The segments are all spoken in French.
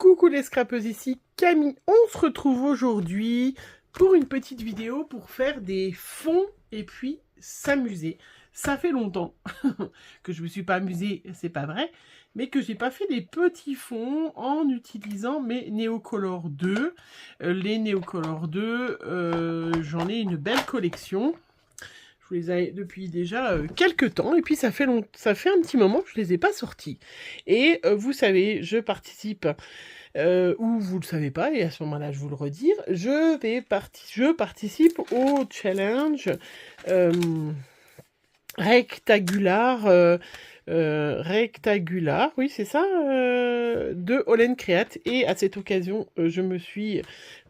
Coucou les scrapeuses, ici Camille. On se retrouve aujourd'hui pour une petite vidéo pour faire des fonds et puis s'amuser. Ça fait longtemps que je me suis pas amusée, c'est pas vrai, mais que j'ai pas fait des petits fonds en utilisant mes Neocolor 2. Les Neocolor 2, j'en ai une belle collection. Je les ai depuis déjà quelques temps, et puis ça fait un petit moment que je les ai pas sortis. Et vous savez, je participe, ou vous le savez pas, et à ce moment-là, je vous le redire, je participe au challenge rectangular, oui c'est ça, de Holland Create. Et à cette occasion, je me suis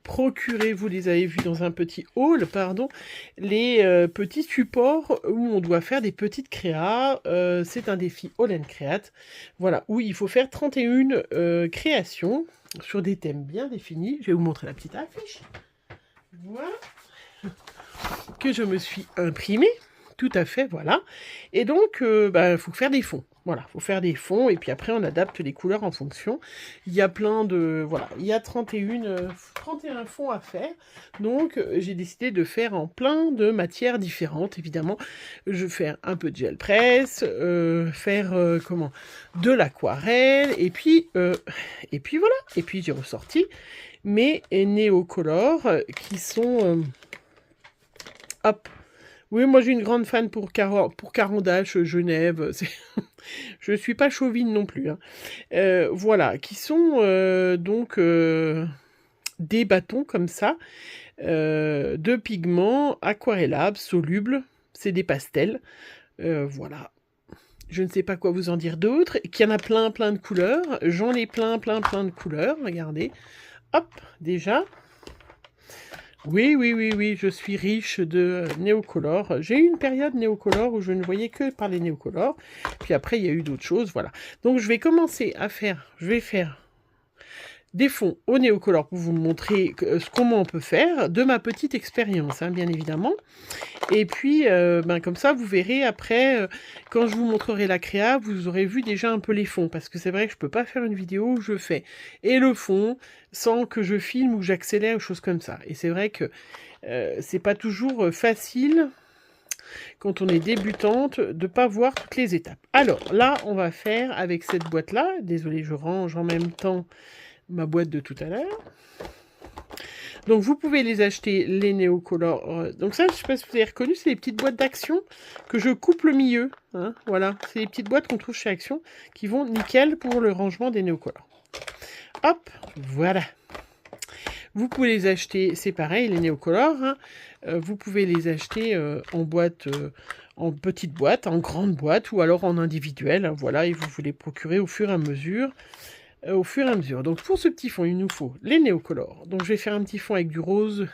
procuré, vous les avez vus dans un petit haul, pardon, les petits supports où on doit faire des petites créas. C'est un défi Holland Create, voilà, où il faut faire 31 créations sur des thèmes bien définis. Je vais vous montrer la petite affiche, voilà, que je me suis imprimée. Tout à fait, voilà. Et donc, faut faire des fonds. Voilà, faut faire des fonds, et puis après, on adapte les couleurs en fonction. Il y a plein de... Voilà, il y a 31 fonds à faire. Donc, j'ai décidé de faire en plein de matières différentes, évidemment. Je vais faire un peu de gel presse, de l'aquarelle, et puis voilà. Et puis, j'ai ressorti mes Neocolor qui sont... hop. Oui, moi j'ai une grande fan pour Carandache, Genève. Je suis pas chauvine non plus, hein. Voilà, qui sont des bâtons comme ça, de pigments aquarellables, solubles. C'est des pastels. Voilà. Je ne sais pas quoi vous en dire d'autre. Qu'il y en a plein de couleurs. J'en ai plein de couleurs. Regardez. Hop, déjà. Oui, je suis riche de Neocolor. J'ai eu une période Neocolor où je ne voyais que par les Neocolor. Puis après, il y a eu d'autres choses, voilà. Donc, je vais commencer à faire... Je vais faire des fonds au Neocolor pour vous montrer comment on peut faire, de ma petite expérience, hein, bien évidemment. Et puis, comme ça, vous verrez après, quand je vous montrerai la créa, vous aurez vu déjà un peu les fonds. Parce que c'est vrai que je peux pas faire une vidéo où je fais et le fond sans que je filme ou j'accélère ou choses comme ça. Et c'est vrai que c'est pas toujours facile, quand on est débutante, de pas voir toutes les étapes. Alors, là, on va faire avec cette boîte-là. Désolée, je range en même temps ma boîte de tout à l'heure. Donc vous pouvez les acheter, les Neocolor. Donc ça, je ne sais pas si vous avez reconnu, c'est les petites boîtes d'Action que je coupe le milieu, hein, voilà, c'est les petites boîtes qu'on trouve chez Action qui vont nickel pour le rangement des Neocolor. Hop, voilà. Vous pouvez les acheter, c'est pareil, les Neocolor, hein, vous pouvez les acheter en boîte, en petite boîte, en grande boîte, ou alors en individuel, hein, voilà, et vous les procurer au fur et à mesure. Donc pour ce petit fond, il nous faut les Neocolor. Donc je vais faire un petit fond avec du rose,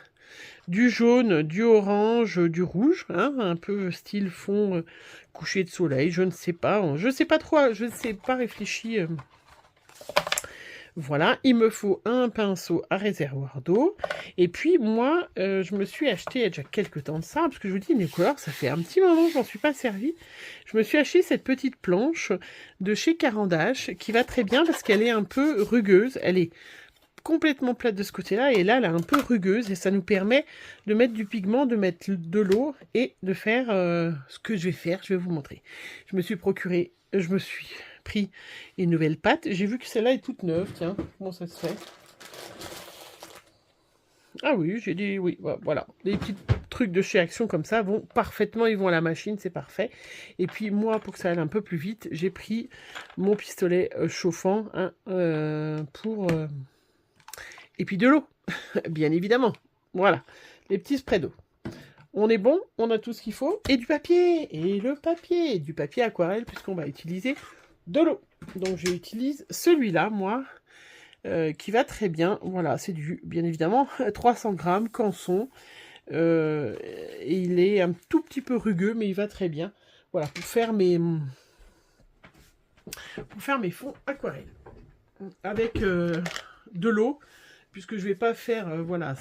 du jaune, du orange, du rouge, hein, un peu style fond coucher de soleil, je ne sais pas trop, je ne sais pas réfléchi. Voilà, il me faut un pinceau à réservoir d'eau. Et puis moi, je me suis acheté il y a déjà quelques temps de ça, parce que je vous dis, Neocolor, ça fait un petit moment que je m'en suis pas servi. Je me suis acheté cette petite planche de chez Carandache, qui va très bien parce qu'elle est un peu rugueuse. Elle est complètement plate de ce côté-là, et là, elle est un peu rugueuse, et ça nous permet de mettre du pigment, de mettre de l'eau, et de faire ce que je vais faire, je vais vous montrer. Je me suis pris une nouvelle pâte. J'ai vu que celle-là est toute neuve, tiens, comment ça se fait? Ah oui, j'ai dit oui, voilà. Les petits trucs de chez Action comme ça vont parfaitement, ils vont à la machine, c'est parfait. Et puis moi, pour que ça aille un peu plus vite, j'ai pris mon pistolet chauffant, hein, et puis de l'eau, bien évidemment. Voilà, les petits sprays d'eau. On est bon, on a tout ce qu'il faut, et du papier, du papier aquarelle, puisqu'on va utiliser de l'eau. Donc j'utilise celui-là, moi, qui va très bien. Voilà, c'est bien évidemment, 300 grammes, Canson. Et il est un tout petit peu rugueux, mais il va très bien. Voilà, pour faire mes fonds aquarelles. Avec de l'eau, puisque je vais pas faire, voilà,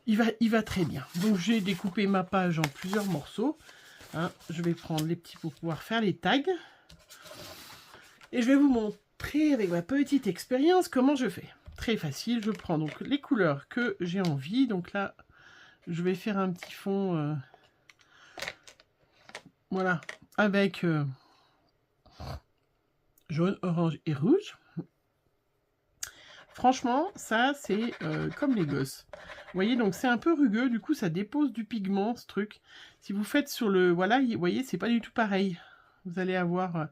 il va très bien. Donc j'ai découpé ma page en plusieurs morceaux, hein. Je vais prendre les petits pour pouvoir faire les tags. Et je vais vous montrer avec ma petite expérience comment je fais. Très facile, je prends donc les couleurs que j'ai envie. Donc là, je vais faire un petit fond, voilà, avec jaune, orange et rouge. Franchement, ça, c'est comme les gosses. Vous voyez, donc c'est un peu rugueux, du coup, ça dépose du pigment, ce truc. Si vous faites sur le... Voilà, vous voyez, c'est pas du tout pareil. Vous allez avoir,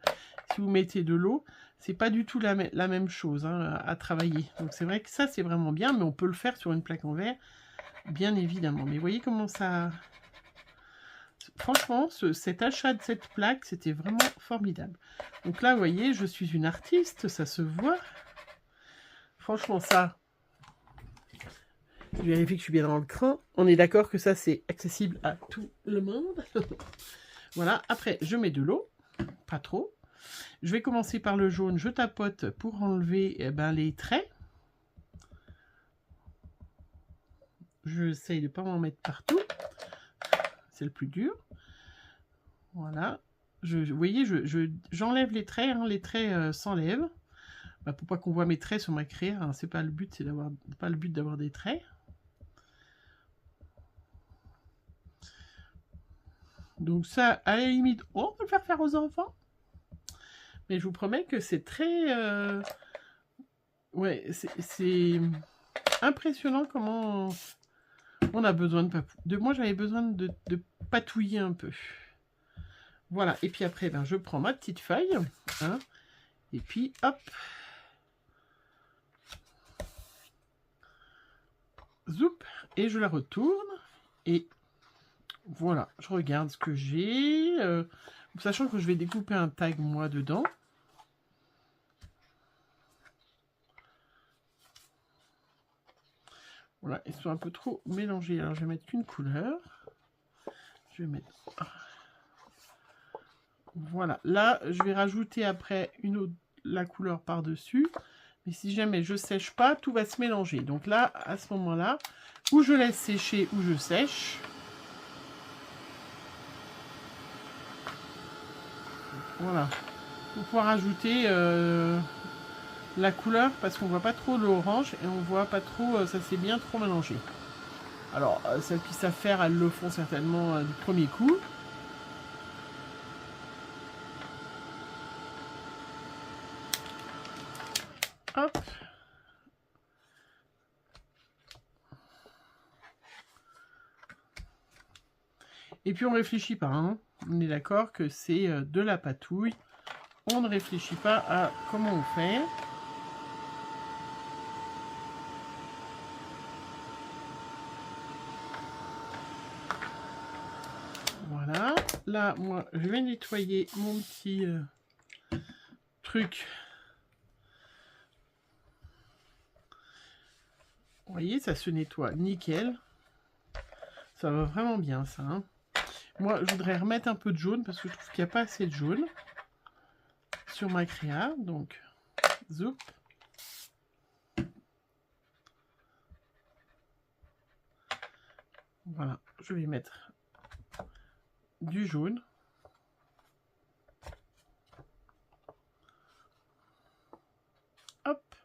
si vous mettez de l'eau, c'est pas du tout la même chose hein, à travailler. Donc c'est vrai que ça, c'est vraiment bien, mais on peut le faire sur une plaque en verre, bien évidemment. Mais vous voyez comment ça... Franchement, cet achat de cette plaque, c'était vraiment formidable. Donc là, vous voyez, je suis une artiste, ça se voit. Franchement, ça, je vérifie que je suis bien dans le cran. On est d'accord que ça, c'est accessible à tout le monde. Voilà, après, je mets de l'eau, pas trop. Je vais commencer par le jaune, je tapote pour enlever les traits. J'essaye de ne pas m'en mettre partout. C'est le plus dur. Voilà. Vous voyez, j'enlève les traits, hein, les traits s'enlèvent. Pour pas qu'on voit mes traits sur ma créa, hein, c'est pas le but, c'est pas le but d'avoir des traits. Donc ça, à la limite, on peut le faire aux enfants. Mais je vous promets que c'est très... Ouais, c'est impressionnant comment on a besoin de moi, j'avais besoin de patouiller un peu. Voilà, et puis après, je prends ma petite feuille. Hein, et puis, hop. Zoup, et je la retourne. Et voilà, je regarde ce que j'ai. Sachant que je vais découper un tag, moi, dedans. Voilà, ils sont un peu trop mélangés. Alors, je vais mettre qu'une couleur. Je vais mettre... Voilà, là, je vais rajouter après la couleur par-dessus. Mais si jamais je sèche pas, tout va se mélanger. Donc là, à ce moment-là, ou je laisse sécher ou je sèche. Voilà. Pour pouvoir ajouter la couleur, parce qu'on voit pas trop l'orange et on voit pas trop, ça s'est bien trop mélangé. Alors, celles qui savent faire, elles le font certainement du premier coup. Hop. Et puis on réfléchit pas, hein. On est d'accord que c'est de la patouille. On ne réfléchit pas à comment on fait. Voilà. Là, moi, je vais nettoyer mon petit truc. Vous voyez, ça se nettoie nickel. Ça va vraiment bien, ça. Hein. Moi, je voudrais remettre un peu de jaune parce que je trouve qu'il n'y a pas assez de jaune sur ma créa. Donc, zoup. Voilà, je vais mettre du jaune. Hop.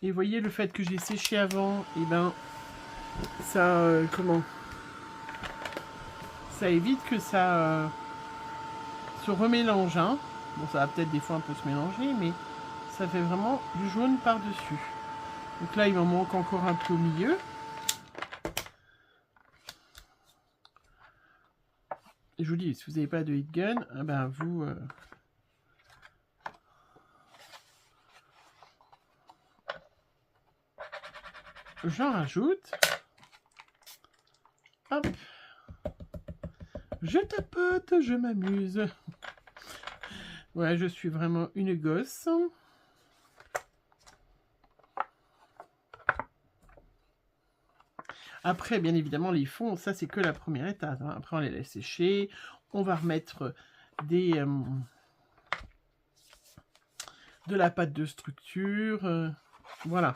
Et vous voyez, le fait que j'ai séché avant, et ça, comment? Ça évite que ça se remélange. Hein. Bon, ça va peut-être des fois un peu se mélanger, mais ça fait vraiment du jaune par-dessus. Donc là, il m'en manque encore un peu au milieu. Et je vous dis, si vous n'avez pas de heat gun, vous... J'en rajoute. Hop. Je tapote, je m'amuse. Ouais, je suis vraiment une gosse. Après, bien évidemment, les fonds, ça c'est que la première étape. Hein. Après, on les laisse sécher. On va remettre de la pâte de structure. Voilà.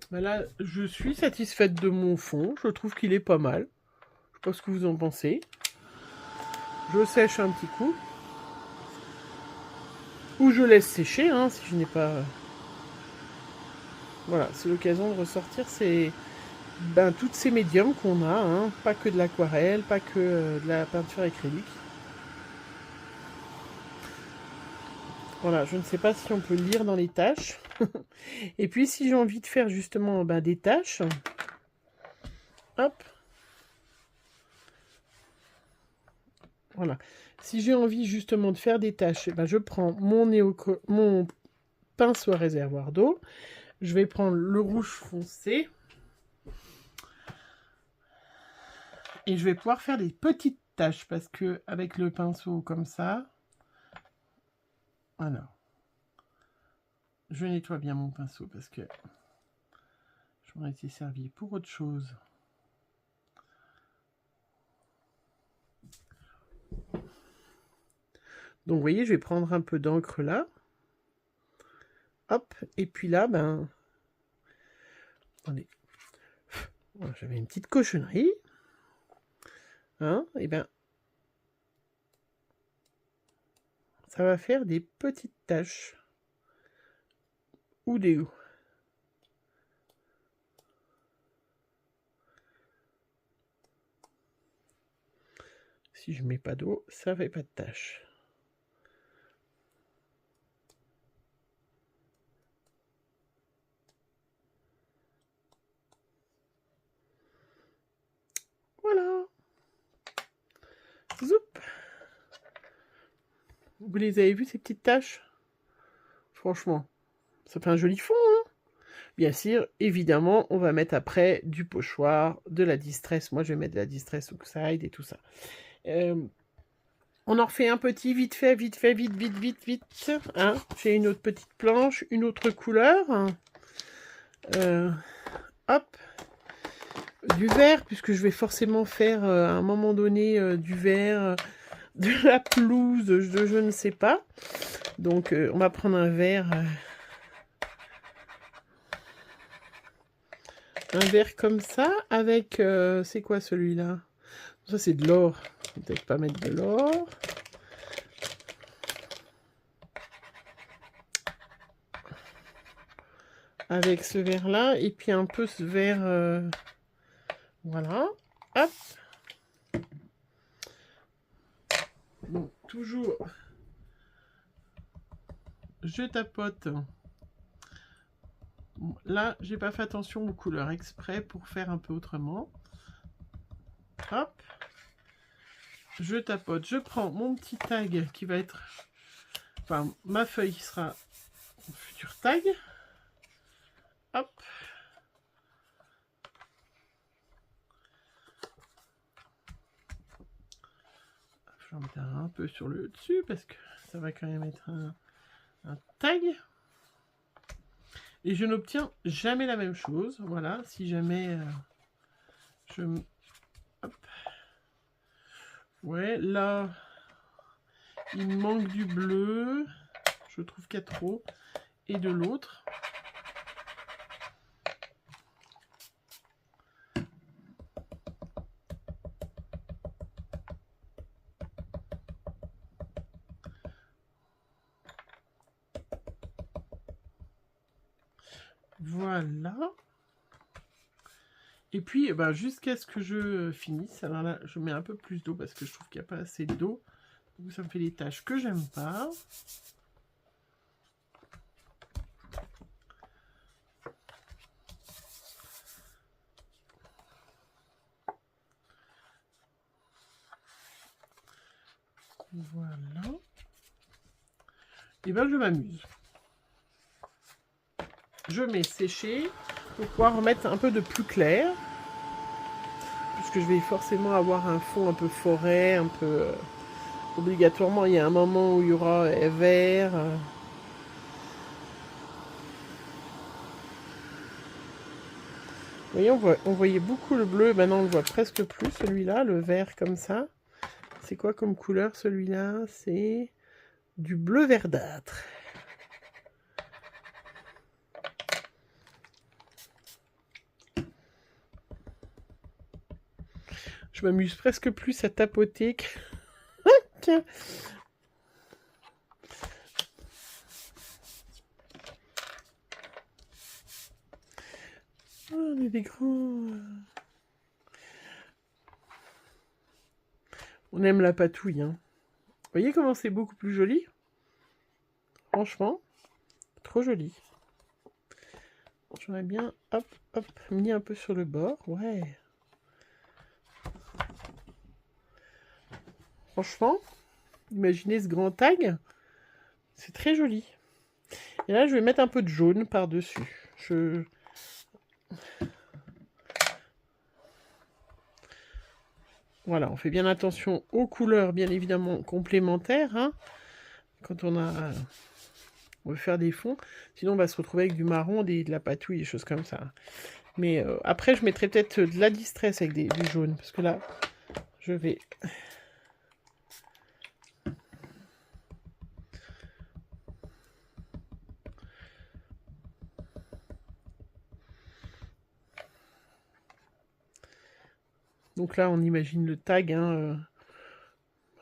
Là, je suis satisfaite de mon fond. Je trouve qu'il est pas mal. Je sais pas ce que vous en pensez. Je sèche un petit coup. Ou je laisse sécher, hein, si je n'ai pas... Voilà, c'est l'occasion de ressortir toutes ces médiums qu'on a, hein, pas que de l'aquarelle, pas que de la peinture acrylique. Voilà, je ne sais pas si on peut lire dans les tâches. Et puis si j'ai envie de faire justement des tâches, hop, voilà. Si j'ai envie justement de faire des tâches, je prends mon pinceau à réservoir d'eau, je vais prendre le rouge foncé, et je vais pouvoir faire des petites taches, parce que avec le pinceau comme ça, voilà, je nettoie bien mon pinceau, parce que je m'en été servi pour autre chose. Donc vous voyez, je vais prendre un peu d'encre là. Hop, et puis là, attendez. Voilà, j'avais une petite cochonnerie. Hein, et ça va faire des petites taches. Ou des hauts. Si je mets pas d'eau, ça fait pas de taches. Voilà. Zoup. Vous les avez vues, ces petites taches? Franchement, ça fait un joli fond, hein. Bien sûr, évidemment, on va mettre après du pochoir, de la distress. Moi, je vais mettre de la distress oxide et tout ça. On en refait un petit, vite fait, vite. Hein. J'ai une autre petite planche, une autre couleur. Hop. Du vert, puisque je vais forcément faire à un moment donné du vert, de la pelouse, je ne sais pas. Donc, on va prendre un vert... un vert comme ça, avec... c'est quoi celui-là? Ça, c'est de l'or. Peut-être pas mettre de l'or. Avec ce vert-là, et puis un peu ce vert... voilà. Hop. Bon, toujours... je tapote. Bon, là, j'ai pas fait attention aux couleurs exprès pour faire un peu autrement. Hop. Je tapote. Je prends mon petit tag qui va être... enfin, ma feuille qui sera mon futur tag. Hop. Je vais en mettre un peu sur le dessus parce que ça va quand même être un tag. Et je n'obtiens jamais la même chose. Voilà, si jamais je... hop. Ouais, là, il me manque du bleu. Je trouve qu'il y a trop. Et de l'autre. Voilà. Et puis, jusqu'à ce que je finisse, alors là, je mets un peu plus d'eau parce que je trouve qu'il n'y a pas assez d'eau. Donc ça me fait des taches que j'aime pas. Voilà. Et je m'amuse. Je mets sécher pour pouvoir remettre un peu de plus clair. Puisque je vais forcément avoir un fond un peu forêt, un peu... obligatoirement, il y a un moment où il y aura vert. Vous voyez, on voyait beaucoup le bleu. Maintenant, on ne voit presque plus celui-là, le vert comme ça. C'est quoi comme couleur celui-là? C'est du bleu verdâtre. Je m'amuse presque plus à tapoter que... Tiens. des grands... On aime la patouille, hein. Vous voyez comment c'est beaucoup plus joli? Franchement, trop joli. J'aurais bien, hop, hop, mis un peu sur le bord. Ouais. Franchement, imaginez ce grand tag. C'est très joli. Et là, je vais mettre un peu de jaune par-dessus. Voilà, on fait bien attention aux couleurs, bien évidemment, complémentaires, hein, quand on veut faire des fonds. Sinon, on va se retrouver avec du marron, de la patouille, des choses comme ça. Mais après, je mettrai peut-être de la distress avec du jaune. Parce que là, je vais... Donc là, on imagine le tag, hein,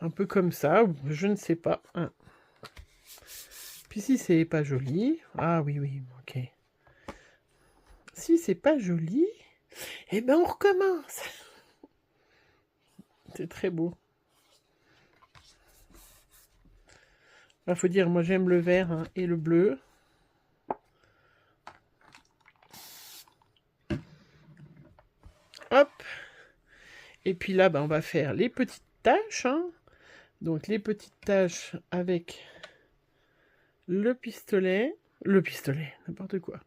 un peu comme ça, je ne sais pas. Hein. Puis si c'est pas joli... Ah oui, oui, ok. Si c'est pas joli, eh ben on recommence. C'est très beau. Il faut dire, moi j'aime le vert, hein, et le bleu. Hop. Et puis là, ben, on va faire les petites taches. Hein. Donc les petites taches avec le pistolet. Le pistolet, n'importe quoi.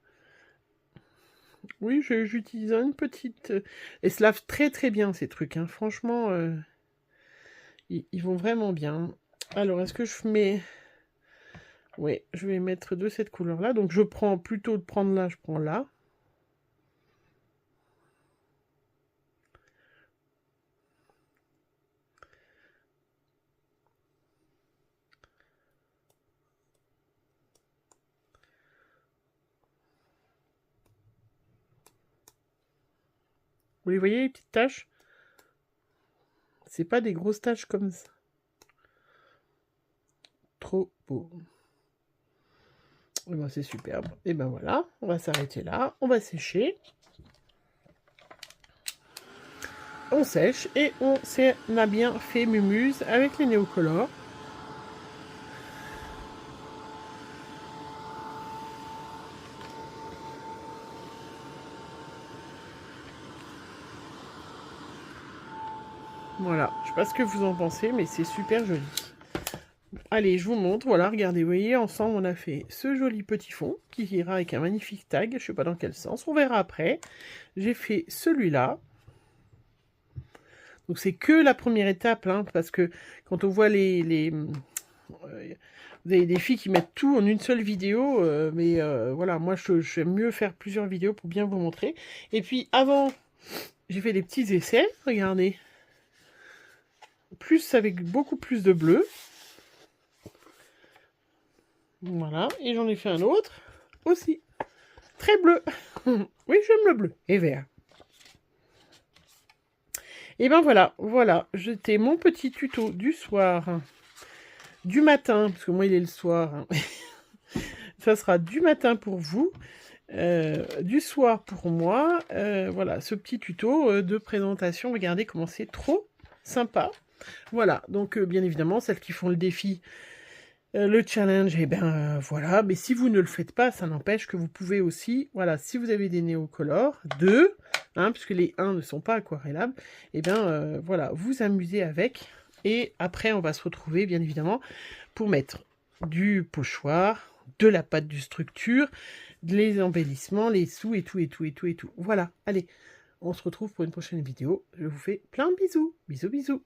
Oui, j'utilise une petite... Et se lave très très bien ces trucs. Hein. Franchement, ils vont vraiment bien. Alors, est-ce que je mets... Oui, je vais mettre de cette couleur-là. Donc je prends, plutôt de prendre là, je prends là. Vous les voyez, les petites taches? C'est pas des grosses taches comme ça. Trop beau. Et ben c'est superbe. Et ben voilà, on va s'arrêter là. On va sécher. On sèche et on a bien fait mumuse avec les néocolores. Voilà, je sais pas ce que vous en pensez, mais c'est super joli. Allez, je vous montre, voilà, regardez, vous voyez, ensemble, on a fait ce joli petit fond, qui ira avec un magnifique tag, je sais pas dans quel sens, on verra après. J'ai fait celui-là. Donc c'est que la première étape, hein, parce que quand on voit vous avez des filles qui mettent tout en une seule vidéo, mais voilà, moi j'aime mieux faire plusieurs vidéos pour bien vous montrer. Et puis avant, j'ai fait des petits essais, regardez. Plus avec beaucoup plus de bleu. Voilà, et j'en ai fait un autre aussi. Très bleu. Oui, j'aime le bleu et vert. Et ben voilà, voilà, c'était mon petit tuto du soir. Du matin, parce que moi il est le soir. Hein. Ça sera du matin pour vous. Du soir pour moi. Voilà, ce petit tuto de présentation. Regardez comment c'est trop sympa. Voilà, donc bien évidemment, celles qui font le défi, le challenge, et ben voilà. Mais si vous ne le faites pas, ça n'empêche que vous pouvez aussi, voilà, si vous avez des néocolores, deux, hein, puisque les 1 ne sont pas aquarellables, et ben voilà, vous amusez avec. Et après, on va se retrouver, bien évidemment, pour mettre du pochoir, de la pâte de structure, les embellissements, les sous et tout, et tout, et tout, et tout. Voilà, allez, on se retrouve pour une prochaine vidéo. Je vous fais plein de bisous. Bisous, bisous.